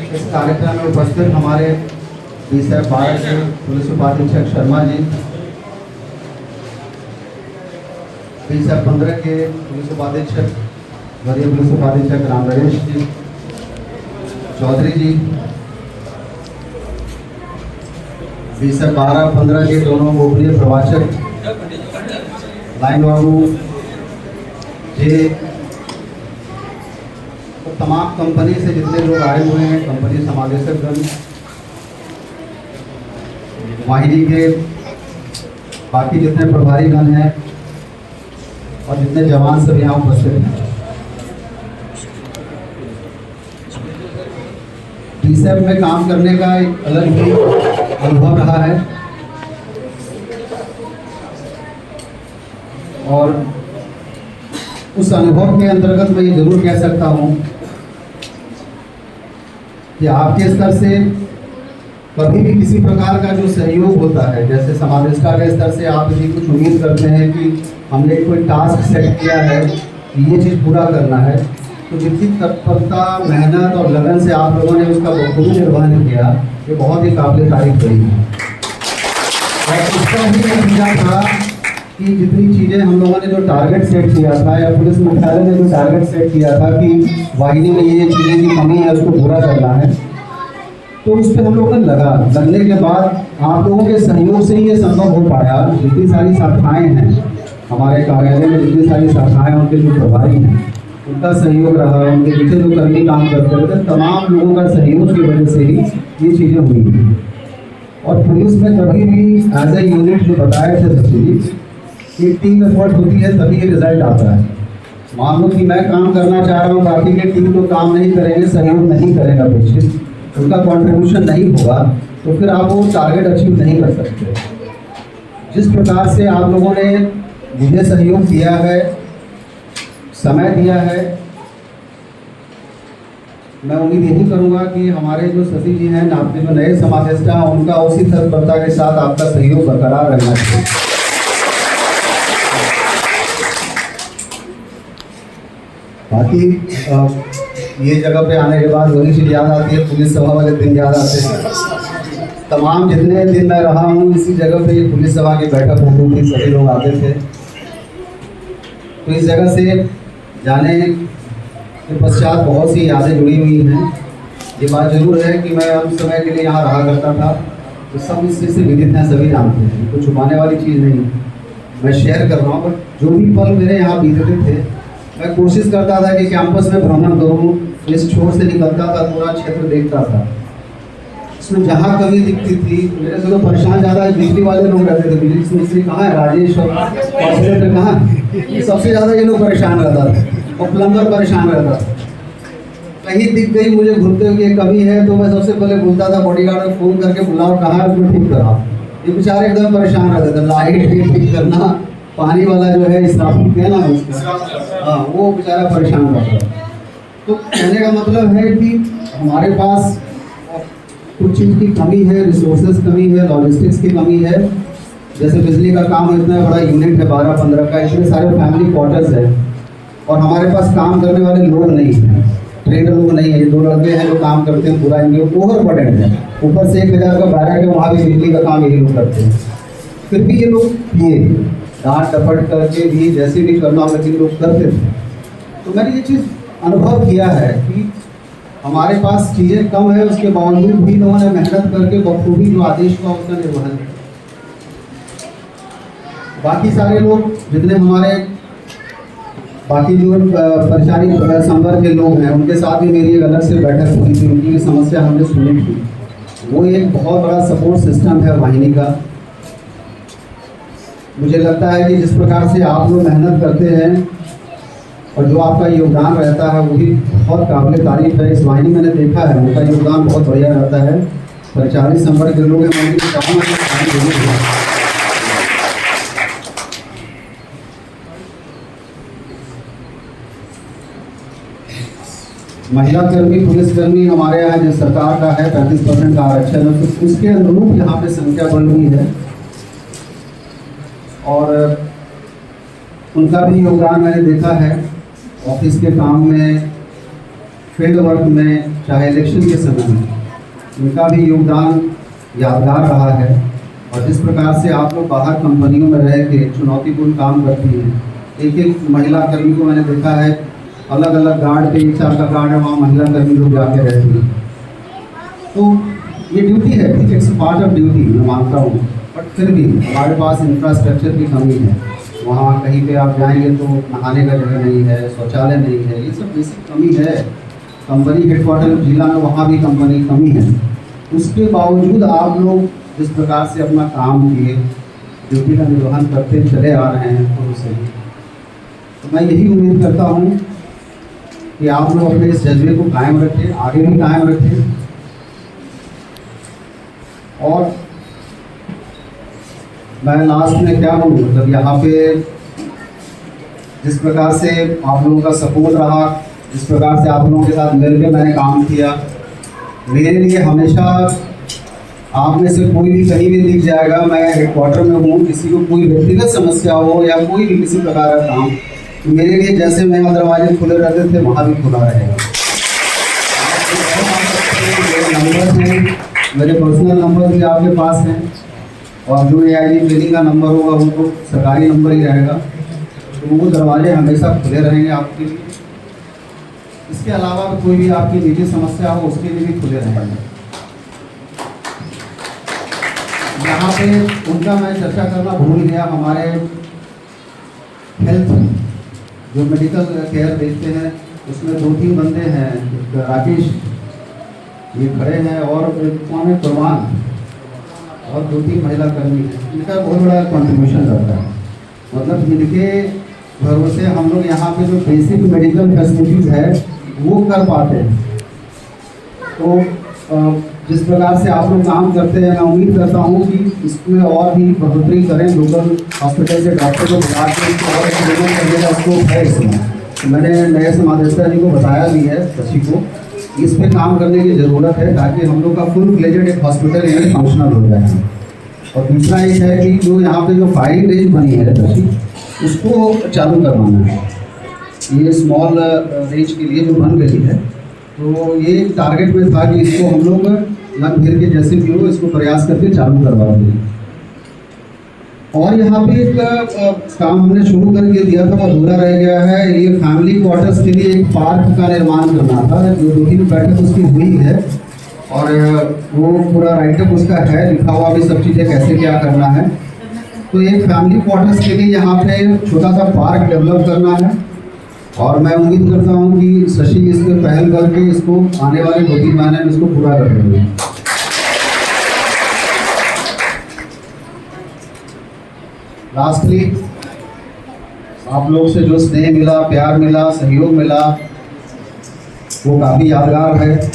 इस कार्यक्रम में उपस्थित हमारे बीएसएफ 12 के पुलिस उपाधीक्षक शर्मा जी, बीएसएफ 15 के पुलिस उपाधीक्षक वरीय पुलिस उपाधीक्षक राम नरेश जी चौधरी जी, बीएसएफ 12-15 के दोनों गोपनीय प्रवाचक लाइन बाबू जी, तो तमाम कंपनी से जितने लोग आए हुए हैं, कंपनी समादेशकगण, वाहिनी के बाकी जितने प्रभारीगण हैं और जितने जवान सब यहाँ उपस्थित हैं। बीएसएफ में काम करने का एक अलग ही अनुभव रहा है और उस अनुभव के अंतर्गत मैं ये जरूर कह सकता हूँ कि आपके स्तर से कभी भी किसी प्रकार का जो सहयोग होता है, जैसे समादेष्टा के स्तर से आप यदि कुछ उम्मीद करते हैं कि हमने कोई टास्क सेट किया है कि ये चीज़ पूरा करना है, तो जितनी तत्परता, मेहनत और लगन से आप लोगों ने उसका बखूबी निर्वहन किया, ये बहुत ही काबिल तारीफ रही है। और उसका ही नतीजा था कि जितनी चीज़ें हम लोगों ने जो टारगेट सेट किया था या पुलिस मुख्यालय ने जो टारगेट सेट किया था कि वाहिनी में ये चीज़ें की कमी है, उसको पूरा करना है, तो उस पर हम लोगों ने लगने के बाद आप लोगों के सहयोग से ही ये संभव हो पाया। जितनी सारी शाखाएँ हैं हमारे कार्यालय में, जितनी सारी शाखाएँ, उनके जो प्रभारी हैं उनका सहयोग रहा, उनके पीछे जो कर्मी काम करते रहते, तमाम लोगों का सहयोग की वजह से ही ये चीज़ें हुई। और पुलिस में कभी भी एज ए यूनिट जो बताए थे सचिव, एक टीम एफर्ट होती है तभी ये रिजल्ट आता है। मान लो कि मैं काम करना चाह रहा हूँ, बाकी के टीम तो काम नहीं करेंगे, सहयोग नहीं करेगा, पेशेंट उनका कंट्रीब्यूशन नहीं होगा, तो फिर आप वो टारगेट अचीव नहीं कर सकते। जिस प्रकार से आप लोगों ने मुझे सहयोग किया है, समय दिया है, मैं उम्मीद यही करूँगा कि हमारे जो शशि जी हैं, आपके जो नए समादेष्टा हैं, उनका उसी तत्परता के साथ आपका सहयोग बरकरार रहना चाहिए। बाकी ये जगह पे आने के बाद वही चीज़ याद आती है, पुलिस सभा वाले दिन याद आते हैं। तमाम जितने दिन मैं रहा हूँ इसी जगह पे ये पुलिस सभा की बैठक होती थी, सभी लोग आते थे। तो इस जगह से जाने के पश्चात बहुत सी यादें जुड़ी हुई हैं। ये बात जरूर है कि मैं उस समय के लिए यहाँ रहा करता था, तो सब इस चीज़ से विदित हैं, सभी जानते हैं, कुछ छुपाने वाली चीज़ नहीं। मैं शेयर कर रहा हूँ, बट जो भी पल मेरे यहाँ बीतते थे, मैं कोशिश करता था कि कैंपस में भ्रमण करूँ, इस छोर से निकलता था, पूरा क्षेत्र देखता था। इसमें जहाँ कमी दिखती थी, मेरे से तो परेशान ज़्यादा बिजली वाले लोग रहते थे। बिजली मिस्त्री कहाँ है, राजेश और कॉर्पोरेटर कहाँ, सबसे ज़्यादा ये लोग परेशान रहता था और प्लम्बर परेशान रहता था। कहीं दिख गई मुझे घूमते हुए कमी है, तो मैं सबसे पहले बोलता था बॉडीगार्ड को फ़ोन करके, बुलाओ कहाँ है, उसको ठीक कराओ। ये बेचारे एकदम परेशान रहते थे, लाइट भी ठीक करना, पानी वाला जो है स्टाफिंग किया ना उसका, हाँ वो बेचारा परेशान रहता है। तो कहने का मतलब है कि हमारे पास कुछ चीज़ की कमी है, रिसोर्सेज कमी है, लॉजिस्टिक्स की कमी है। जैसे बिजली का काम इतना बड़ा यूनिट है 12-15 का, इतने सारे फैमिली क्वार्टर्स है और हमारे पास काम करने वाले लोग नहीं हैं, ट्रेनर लोग नहीं है। ये 2 लड़के हैं जो काम करते हैं, पूरा इनके ओवर बर्डन है। ऊपर से 1000 का बैरक है, वहाँ भी बिजली का काम यही लोग करते हैं। फिर भी ये लोग किए, डांट डपट करके भी जैसे भी करना लेकिन लोग करते थे। तो मैंने ये चीज़ अनुभव किया है कि हमारे पास चीज़ें कम है, उसके बावजूद भी लोगों ने मेहनत करके बखूबी जो आदेश का उसका निर्वहन किया। बाकी सारे लोग जितने हमारे बाकी जो परेशानी संवर्ग के लोग हैं, उनके साथ भी मेरी एक अलग से बैठक हुई थी, उनकी समस्या हमने सुनी थी। वो एक बहुत बड़ा सपोर्ट सिस्टम है वाहिनी का। मुझे लगता है कि जिस प्रकार से आप लोग मेहनत करते हैं और जो आपका योगदान रहता है वो भी बहुत काबिल तारीफ है। इस वाहिनी मैंने देखा है, उनका योगदान बहुत बढ़िया रहता है। परिचारी संवर्ग के लोग हैं, महिला कर्मी, पुलिसकर्मी हमारे यहाँ जो सरकार का है 35% का आरक्षण है, तो उसके अनुरूप यहाँ पे संख्या बढ़ हुई है और उनका भी योगदान मैंने देखा है ऑफिस के काम में, फील्ड वर्क में, चाहे इलेक्शन के समय में, उनका भी योगदान यादगार रहा है। और जिस प्रकार से आप लोग बाहर कंपनियों में रह के चुनौतीपूर्ण काम करती हैं, एक एक महिला कर्मी को मैंने देखा है, अलग अलग गार्ड पे, 1-4 का गार्ड है, वहाँ महिला कर्मी लोग जाके रहती हैं। तो ये ड्यूटी है, ठीक है, इट्स पार्ट ऑफ ड्यूटी, मैं मानता हूँ। बट फिर भी हमारे पास इंफ्रास्ट्रक्चर की कमी है। वहाँ कहीं पे आप जाएंगे तो नहाने का जगह नहीं है, शौचालय नहीं है, ये सब बेसिक कमी है। कंपनी हेडक्वार्टर जिला में वहाँ भी कंपनी कमी है। उसके बावजूद आप लोग जिस प्रकार से अपना काम किए, ड्यूटी का निर्वहन करते चले आ रहे हैं शुरू से, तो मैं यही उम्मीद करता हूँ कि आप लोग अपने इस जज्बे को कायम रखें, आगे भी कायम रखें। और मैं लास्ट में क्या बोलूँ, मतलब यहाँ पे जिस प्रकार से आप लोगों का सपोर्ट रहा, जिस प्रकार से आप लोगों के साथ मिलकर मैंने काम किया, मेरे लिए हमेशा आप में से कोई भी कहीं भी दिख जाएगा, मैं हेडक्वार्टर में हूँ, किसी को कोई व्यक्तिगत समस्या हो या कोई भी किसी प्रकार का काम, तो मेरे लिए जैसे मेरे दरवाजे खुले रहते थे वहाँ भी खुला रहेगा। नंबर हैं, मेरे पर्सनल नंबर भी आपके पास हैं, और जो AIG ट्रेनिंग का नंबर होगा वो तो सरकारी नंबर ही रहेगा, तो वो दरवाजे हमेशा खुले रहेंगे आपके लिए। इसके अलावा कोई भी आपकी निजी समस्या हो उसके लिए भी खुले रहेंगे। यहाँ पे उनका मैं चर्चा करना भूल गया, हमारे हेल्थ जो मेडिकल केयर देखते हैं उसमें 2-3 बंदे हैं, एक राकेश ये खड़े हैं, और कौन है, कुरबान, और 2-3 महिला कर्मी हैं। इनका बहुत बड़ा कंट्रीब्यूशन रहता है। मतलब इनके भरोसे हम लोग यहाँ पे जो बेसिक मेडिकल फैसिलिटीज़ है वो कर पाते हैं। तो जिस प्रकार से आप लोग काम करते हैं, मैं उम्मीद करता हूँ कि इसमें और भी बढ़ोतरी करें। लोकल हॉस्पिटल से डॉक्टर को बुला के इसको और इम्प्लीमेंट करने का स्कोप है इसमें। तो मैंने नए समादेष्टा जी को बताया भी है, शशि को, इस पे काम करने की ज़रूरत है ताकि हम लोग का फुल फ्लेजेड एक हॉस्पिटल यहाँ फंक्शनल हो जाए। और दूसरा एक है कि जो यहाँ पे जो फायरिंग रेंज बनी है शशि, उसको चालू करवाना है। ये स्मॉल रेंज के लिए जो बन गई है, तो ये टारगेट में था कि इसको हम लोग मन भर के जैसे भी हो इसको प्रयास करके चालू करवा दें। और यहाँ पे एक काम हमने शुरू करके दिया था, अधूरा रह गया है। ये फैमिली क्वार्टर्स के लिए एक पार्क का निर्माण करना था, जो 2-3 बैठक उसकी हुई है, और वो पूरा राइटअप उसका है, लिखा हुआ भी सब चीज़ें कैसे क्या करना है। तो एक फैमिली क्वार्टर्स के लिए यहाँ पे छोटा सा पार्क डेवलप करना है, और मैं उम्मीद करता हूँ कि शशि इस पर पहल करके इसको आने वाले 2-3 महीने में इसको पूरा कर देंगे। लास्टली, आप लोग से जो स्नेह मिला, प्यार मिला, सहयोग मिला, वो काफ़ी यादगार है।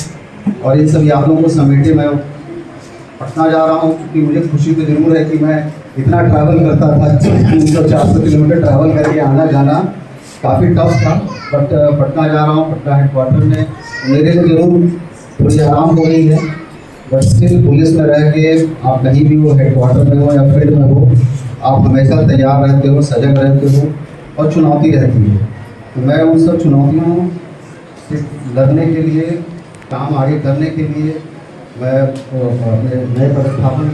और इन सब यादों को समेटे मैं पटना जा रहा हूँ, क्योंकि मुझे खुशी तो जरूर है कि मैं इतना ट्रैवल करता था, 300-400 किलोमीटर ट्रैवल करके आना जाना काफ़ी टफ था। बट पटना जा रहा हूँ, पटना हेडक्वार्टर में मेरे लिए जरूर थोड़ी आराम हो गई है। बट स्टिल पुलिस में रह के आप कहीं भी हो, हेडक्वार्टर में हो या फील्ड में हो, आप हमेशा तैयार रहते हो, सजग रहते हो, और चुनौती रहती है। तो मैं उन सब चुनौतियों से लड़ने के लिए, काम आगे करने के लिए, मैं अपने नए पदस्थापन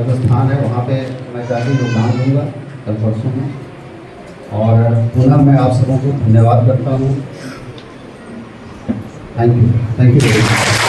जो स्थान है वहाँ पे मैं जाके योगदान दूँगा कल परसों में। और पुनः मैं आप सबों को धन्यवाद करता हूँ। Thank you very much.